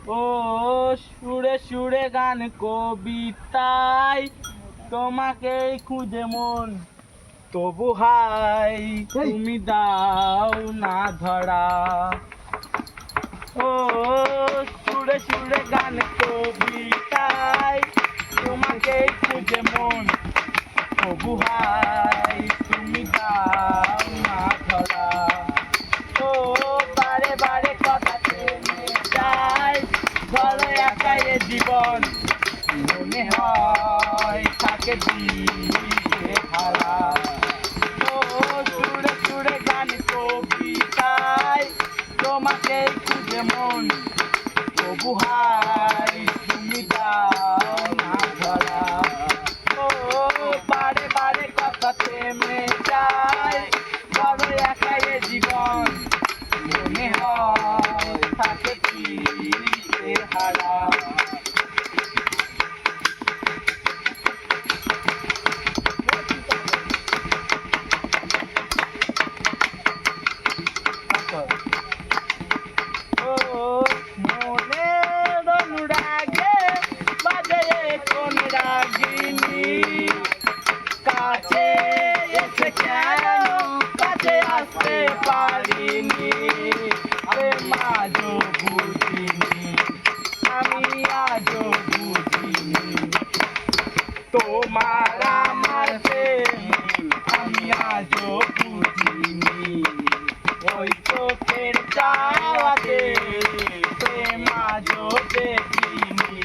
ও সুরে সুরে গান কবিতায় তোমাকেই খুঁজে মন, তবু হাই তুমি দাও না ধরা। ও সুরে সুরে গান কবিতায় তোমাকেই খুঁজে মন, তবু হাই তুমি দাও না ধরা। ও বারে বারে কথা থেমে যায়, ধরো একাই এ জীবন, মনে হয় থাকে দিতে হারা। ও সুরে সুরে গান কবিতায় তোমাকেই খুঁজে মন, তবু হাই তুমি দাও না ধরা। ও বারে বারে কথা থেমে যায়, ধরো একাই এ জীবন, মনে হয় থাকে দিতে হারা। মনের অনুরাগে বাজে কোন রাগিনী, কাছে এসে কেন কাছে আসতে পারিনি। আজও বুঝিনি, আমি আজও বুঝিনি তোমার আমার প্রেম, আমি আজও বুঝিনি। ওই চোখের চাওয়াতে প্রেম আজও দেখিনি।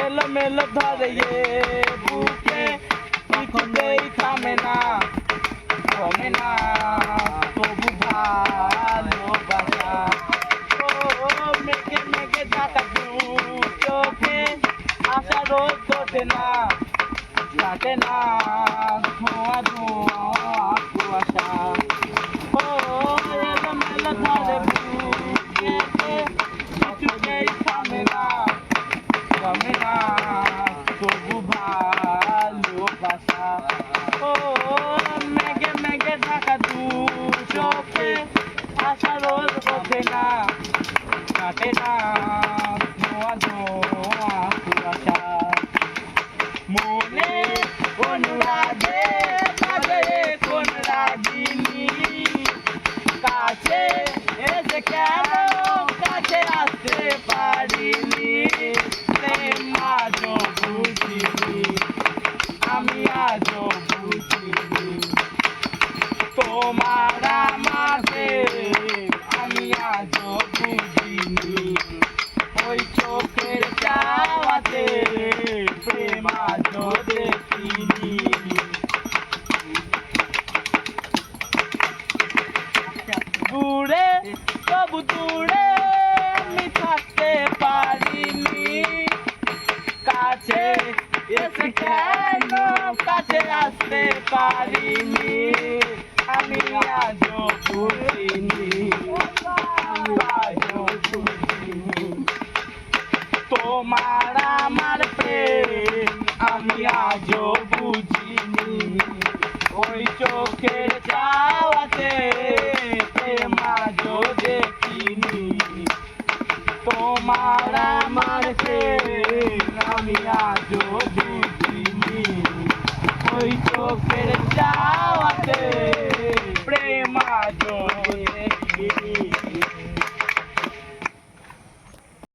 এলো মেলো ধরে বুকে কিছুতেই থামে না, কমে না তবু ভালোবাসা। ও মেঘে মেঘে ঢাকা দু চোখে আশা রোদ ওঠে না, কাটে না ধোঁয়া ধোঁয়া কুয়াশা। ও এলো মেলো ধরে বুকে কিছুতেই থামে না, কমে না তবু ভালোবাসা। ও মেঘে মেঘে ঢাকা দু চোখে আশা রোদ ওঠে না, কাটে না ধোঁয়া ধোঁয়া কুয়াশা। মনে অনুরাগে বাজে কোন রাগিনী, কাছে এসে কেন কাছে আসতে পারিনি। আজও বুঝিনি, আমি আজও বুঝিনি তোমার আমাকে, আমি আজও বুঝিনি। ওই চোখের চাওয়াতে প্রেম আজও দেখিনি। দূরে তবু দূরে আমি থাকতে পারিনি, কাছে এসে কেন কাছে আসতে পারিনি। আমি আজও বুঝিনি, আজও বুঝিনি তোমার আমার প্রেম, আমি আজও বুঝিনি। ওই চোখের চাওয়াতে প্রেম আজও দেখিনি। তোমার আমার প্রেম আমি আজও বুঝিনি, ওই চোখের চা